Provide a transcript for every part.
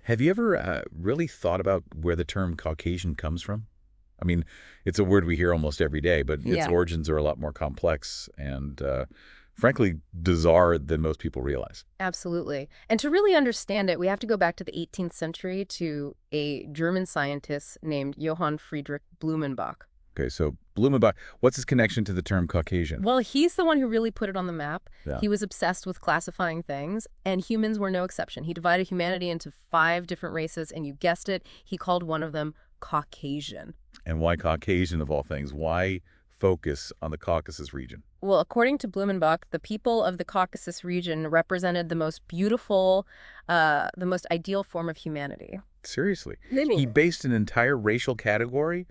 Have you ever really thought about where the term Caucasian comes from? I mean, it's a word we hear almost every day, but its Yeah, origins are a lot more complex and, frankly, bizarre than most people realize. absolutely. And to really understand it, we have to go back to the 18th century to a German scientist named Johann Friedrich Blumenbach. Okay, so Blumenbach, what's his connection to the term Caucasian? Well, he's the one who really put it on the map. Yeah. He was obsessed with classifying things, and humans were no exception. He divided humanity into 5 different races, and you guessed it, he called one of them Caucasian. And why Caucasian of all things? Why focus on the Caucasus region? Well, according to Blumenbach, the people of the Caucasus region represented the most beautiful, the most ideal form of humanity. Seriously. Really? He based an entire racial category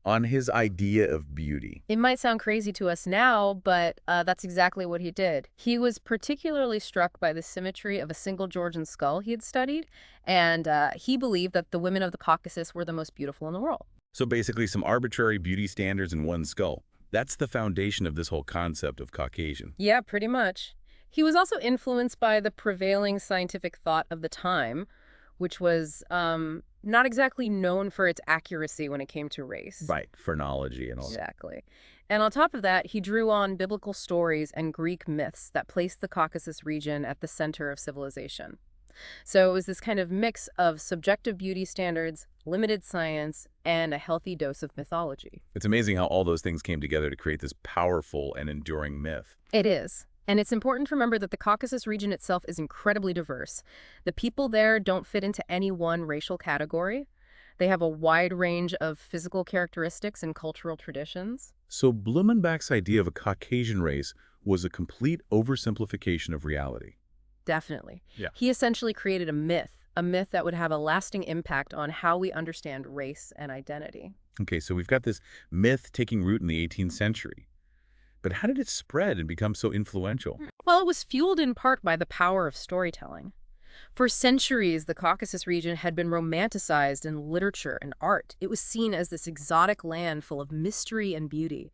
on his idea of beauty. It might sound crazy to us now, but that's exactly what he did. He was particularly struck by the symmetry of a single Georgian skull he had studied, and he believed that the women of the Caucasus were the most beautiful in the world. So basically some arbitrary beauty standards in one skull. That's the foundation of this whole concept of Caucasian. Yeah, pretty much. He was also influenced by the prevailing scientific thought of the time, which was not exactly known for its accuracy when it came to race. Right, phrenology and all that. Exactly. And on top of that, he drew on biblical stories and Greek myths that placed the Caucasus region at the center of civilization. So it was this kind of mix of subjective beauty standards, limited science, and a healthy dose of mythology. It's amazing how all those things came together to create this powerful and enduring myth. It is. And it's important to remember that the Caucasus region itself is incredibly diverse. The people there don't fit into any one racial category. They have a wide range of physical characteristics and cultural traditions. So Blumenbach's idea of a Caucasian race was a complete oversimplification of reality. Definitely. Yeah. He essentially created a myth that would have a lasting impact on how we understand race and identity. Okay, so we've got this myth taking root in the 18th century. But how did it spread and become so influential? Well, it was fueled in part by the power of storytelling. For centuries, the Caucasus region had been romanticized in literature and art. It was seen as this exotic land full of mystery and beauty.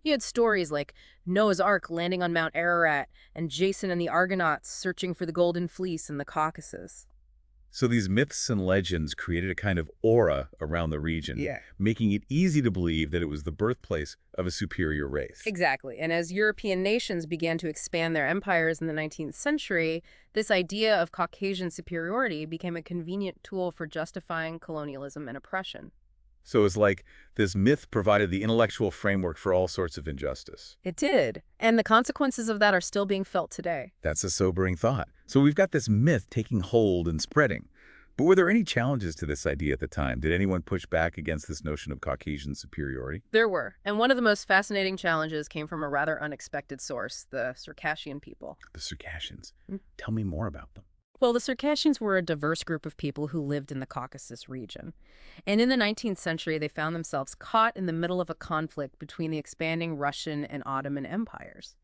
You had stories like Noah's Ark landing on Mount Ararat and Jason and the Argonauts searching for the Golden Fleece in the Caucasus. So these myths and legends created a kind of aura around the region, Yeah. making it easy to believe that it was the birthplace of a superior race. Exactly. And as European nations began to expand their empires in the 19th century, this idea of Caucasian superiority became a convenient tool for justifying colonialism and oppression. So it's like this myth provided the intellectual framework for all sorts of injustice. It did. And the consequences of that are still being felt today. That's a sobering thought. So we've got this myth taking hold and spreading. But were there any challenges to this idea at the time? Did anyone push back against this notion of Caucasian superiority? There were. And one of the most fascinating challenges came from a rather unexpected source, the Circassian people. The Circassians. Mm. Tell me more about them. Well, the Circassians were a diverse group of people who lived in the Caucasus region. And in the 19th century, they found themselves caught in the middle of a conflict between the expanding Russian and Ottoman empires.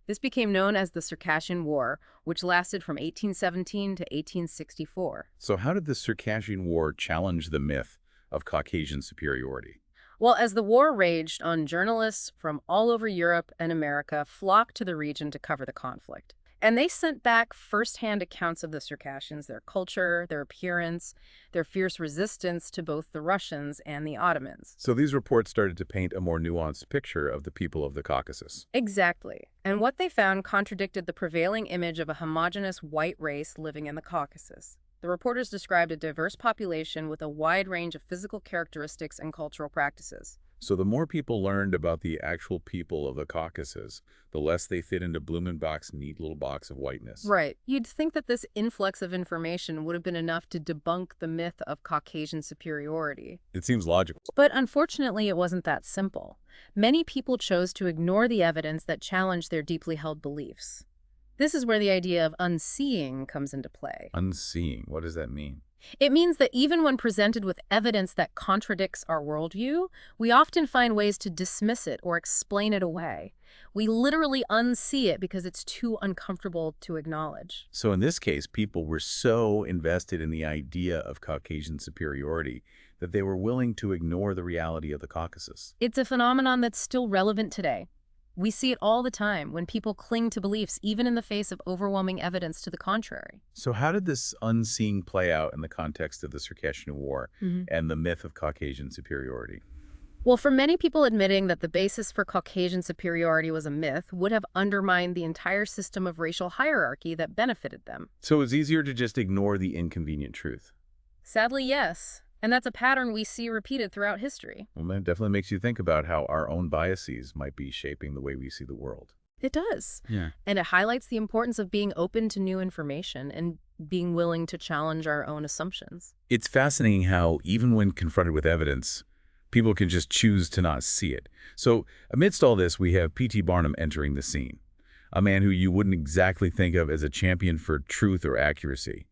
This became known as the Circassian War, which lasted from 1817 to 1864. So how did the Circassian War challenge the myth of Caucasian superiority? Well, as the war raged on, journalists from all over Europe and America flocked to the region to cover the conflict. And they sent back firsthand accounts of the Circassians, their culture, their appearance, their fierce resistance to both the Russians and the Ottomans. So these reports started to paint a more nuanced picture of the people of the Caucasus. Exactly. And what they found contradicted the prevailing image of a homogeneous white race living in the Caucasus. The reporters described a diverse population with a wide range of physical characteristics and cultural practices. So the more people learned about the actual people of the Caucasus, the less they fit into Blumenbach's neat little box of whiteness. Right. You'd think that this influx of information would have been enough to debunk the myth of Caucasian superiority. It seems logical. But unfortunately, it wasn't that simple. Many people chose to ignore the evidence that challenged their deeply held beliefs. This is where the idea of unseeing comes into play. Unseeing, what does that mean? It means that even when presented with evidence that contradicts our worldview, we often find ways to dismiss it or explain it away. We literally unsee it because it's too uncomfortable to acknowledge. So in this case, people were so invested in the idea of Caucasian superiority that they were willing to ignore the reality of the Caucasus. It's a phenomenon that's still relevant today. We see it all the time when people cling to beliefs, even in the face of overwhelming evidence to the contrary. So how did this unseen play out in the context of the Circassian War and the myth of Caucasian superiority? Well, for many people, admitting that the basis for Caucasian superiority was a myth would have undermined the entire system of racial hierarchy that benefited them. So it's easier to just ignore the inconvenient truth. Sadly, yes. And that's a pattern we see repeated throughout history. Well, that definitely makes you think about how our own biases might be shaping the way we see the world. It does. Yeah. And it highlights the importance of being open to new information and being willing to challenge our own assumptions. It's fascinating how, even when confronted with evidence, people can just choose to not see it. So amidst all this, we have P.T. Barnum entering the scene, a man who you wouldn't exactly think of as a champion for truth or accuracy.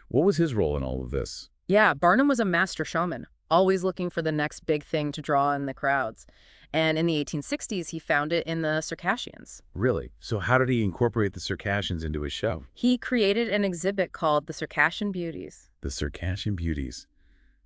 What was his role in all of this? Yeah, Barnum was a master showman, always looking for the next big thing to draw in the crowds. And in the 1860s, he found it in the Circassians. Really? So how did he incorporate the Circassians into his show? He created an exhibit called the Circassian Beauties. The Circassian Beauties.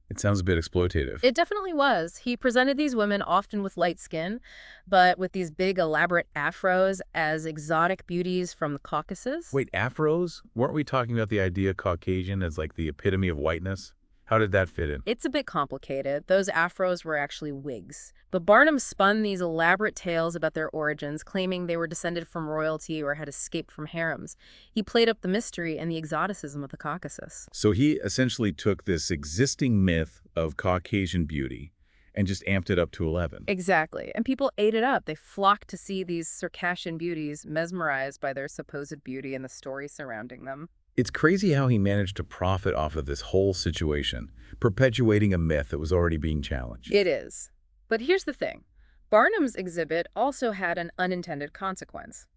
It sounds a bit exploitative. It definitely was. He presented these women often with light skin, but with these big, elaborate afros as exotic beauties from the Caucasus. Wait, afros? Weren't we talking about the idea of Caucasian as like the epitome of whiteness? How did that fit in? It's a bit complicated. Those afros were actually wigs. But Barnum spun these elaborate tales about their origins, claiming they were descended from royalty or had escaped from harems. He played up the mystery and the exoticism of the Caucasus. So he essentially took this existing myth of Caucasian beauty and just amped it up to 11. Exactly. And people ate it up. They flocked to see these Circassian beauties, mesmerized by their supposed beauty and the story surrounding them. It's crazy how he managed to profit off of this whole situation, perpetuating a myth that was already being challenged. It is. But here's the thing. Barnum's exhibit also had an unintended consequence.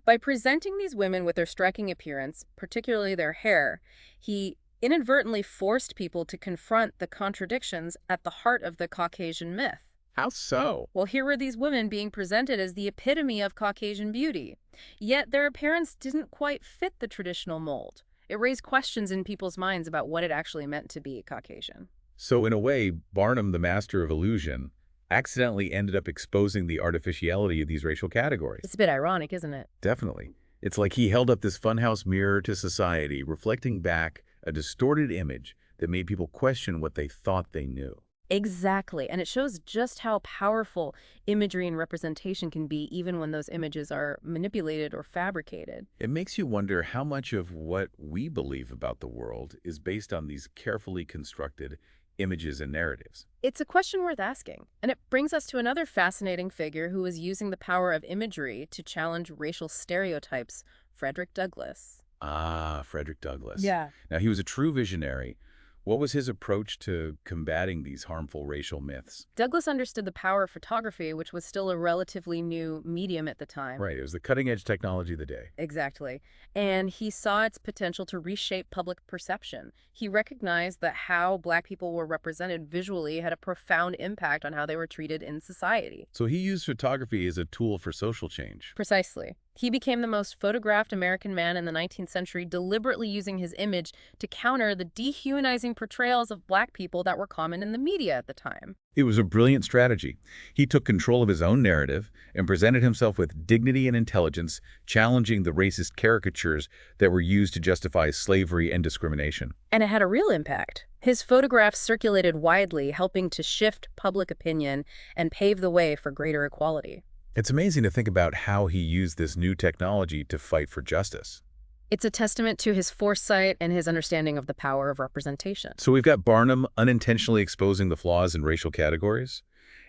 By presenting these women with their striking appearance, particularly their hair, he inadvertently forced people to confront the contradictions at the heart of the Caucasian myth. How so? Well, here were these women being presented as the epitome of Caucasian beauty, yet their appearance didn't quite fit the traditional mold. It raised questions in people's minds about what it actually meant to be Caucasian. So in a way, Barnum, the master of illusion, accidentally ended up exposing the artificiality of these racial categories. It's a bit ironic, isn't it? Definitely. It's like he held up this funhouse mirror to society, reflecting back a distorted image that made people question what they thought they knew. Exactly. And it shows just how powerful imagery and representation can be, even when those images are manipulated or fabricated. It makes you wonder how much of what we believe about the world is based on these carefully constructed images and narratives. It's a question worth asking. And it brings us to another fascinating figure who was using the power of imagery to challenge racial stereotypes, Frederick Douglass. Ah, Frederick Douglass. Yeah. Now, he was a true visionary. What was his approach to combating these harmful racial myths? Douglass understood the power of photography, which was still a relatively new medium at the time. Right, it was the cutting-edge technology of the day. Exactly. And he saw its potential to reshape public perception. He recognized that how Black people were represented visually had a profound impact on how they were treated in society. So he used photography as a tool for social change. Precisely. He became the most photographed American man in the 19th century, deliberately using his image to counter the dehumanizing portrayals of Black people that were common in the media at the time. It was a brilliant strategy. He took control of his own narrative and presented himself with dignity and intelligence, challenging the racist caricatures that were used to justify slavery and discrimination. And it had a real impact. His photographs circulated widely, helping to shift public opinion and pave the way for greater equality. It's amazing to think about how he used this new technology to fight for justice. It's a testament to his foresight and his understanding of the power of representation. So we've got Barnum unintentionally exposing the flaws in racial categories,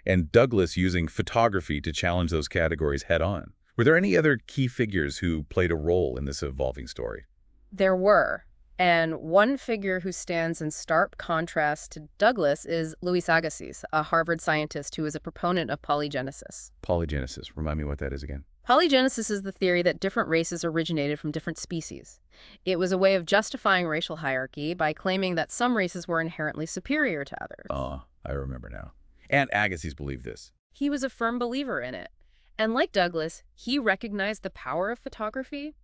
and Douglass using photography to challenge those categories head-on. Were there any other key figures who played a role in this evolving story? There were. And one figure who stands in stark contrast to Douglass is Louis Agassiz, a Harvard scientist who is a proponent of polygenesis. Polygenesis. Remind me what that is again. Polygenesis is the theory that different races originated from different species. It was a way of justifying racial hierarchy by claiming that some races were inherently superior to others. Oh, I remember now. And Agassiz believed this. He was a firm believer in it. And like Douglass, he recognized the power of photography,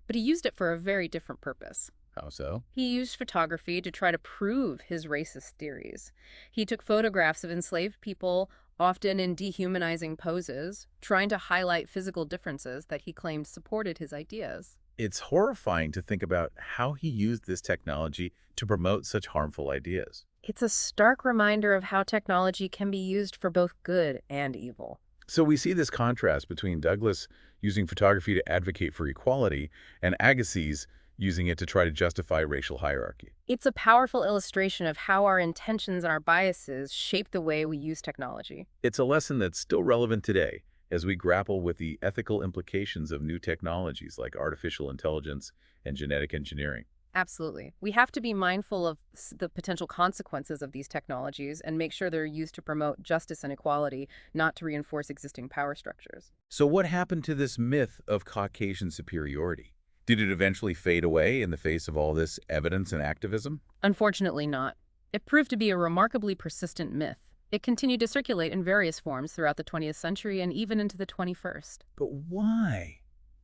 but he used it for a very different purpose. How so? He used photography to try to prove his racist theories. He took photographs of enslaved people often in dehumanizing poses, trying to highlight physical differences that he claimed supported his ideas. It's horrifying to think about how he used this technology to promote such harmful ideas. It's a stark reminder of how technology can be used for both good and evil. So we see this contrast between Douglas using photography to advocate for equality and Agassiz using it to try to justify racial hierarchy. It's a powerful illustration of how our intentions and our biases shape the way we use technology. It's a lesson that's still relevant today as we grapple with the ethical implications of new technologies like artificial intelligence and genetic engineering. Absolutely. We have to be mindful of the potential consequences of these technologies and make sure they're used to promote justice and equality, not to reinforce existing power structures. So what happened to this myth of Caucasian superiority? Did it eventually fade away in the face of all this evidence and activism? Unfortunately not. It proved to be a remarkably persistent myth. It continued to circulate in various forms throughout the 20th century and even into the 21st. But why?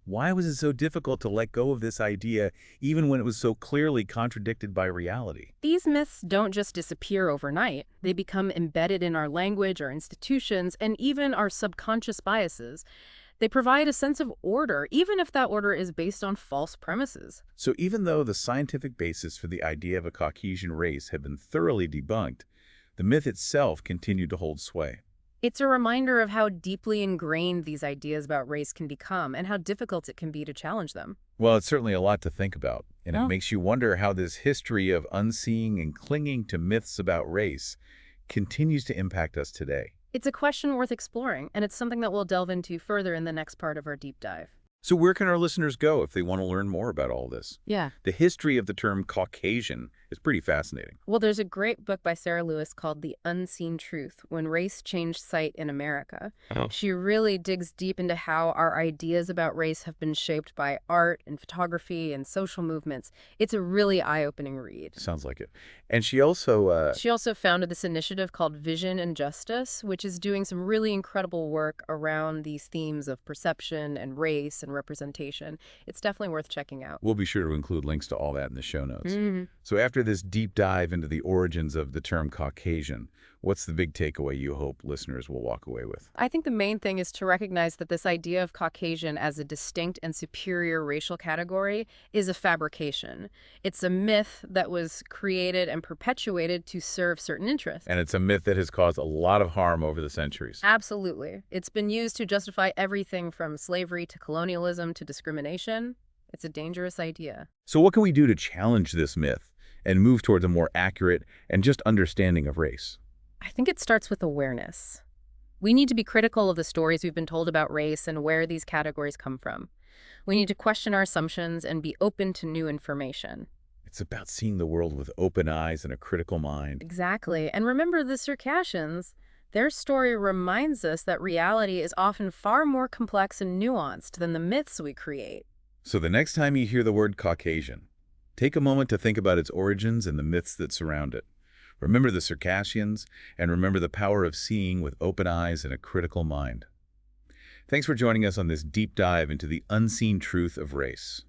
Why was it so difficult to let go of this idea even when it was so clearly contradicted by reality? These myths don't just disappear overnight. They become embedded in our language, our institutions, and even our subconscious biases. They provide a sense of order, even if that order is based on false premises. So even though the scientific basis for the idea of a Caucasian race had been thoroughly debunked, the myth itself continued to hold sway. It's a reminder of how deeply ingrained these ideas about race can become and how difficult it can be to challenge them. Well, it's certainly a lot to think about, and it Oh. makes you wonder how this history of unseeing and clinging to myths about race continues to impact us today. It's a question worth exploring, and it's something that we'll delve into further in the next part of our deep dive. So where can our listeners go if they want to learn more about all this? Yeah. The history of the term Caucasian is pretty fascinating. Well, there's a great book by Sarah Lewis called The Unseen Truth: When Race Changed Sight in America. Oh. She really digs deep into how our ideas about race have been shaped by art and photography and social movements. It's a really eye-opening read. Sounds like it. And she also, She also founded this initiative called Vision and Justice, which is doing some really incredible work around these themes of perception and race and representation. It's definitely worth checking out. we'll be sure to include links to all that in the show notes. Mhm. So after this deep dive into the origins of the term Caucasian, what's the big takeaway you hope listeners will walk away with? I think the main thing is to recognize that this idea of Caucasian as a distinct and superior racial category is a fabrication. It's a myth that was created and perpetuated to serve certain interests. And it's a myth that has caused a lot of harm over the centuries. Absolutely. It's been used to justify everything from slavery to colonialism to discrimination. It's a dangerous idea. So what can we do to challenge this myth and move towards a more accurate and just understanding of race? I think it starts with awareness. We need to be critical of the stories we've been told about race and where these categories come from. We need to question our assumptions and be open to new information. It's about seeing the world with open eyes and a critical mind. Exactly. And remember, the Circassians, their story reminds us that reality is often far more complex and nuanced than the myths we create. So the next time you hear the word Caucasian, take a moment to think about its origins and the myths that surround it. Remember the Circassians, and remember the power of seeing with open eyes and a critical mind. Thanks for joining us on this deep dive into the unseen truth of race.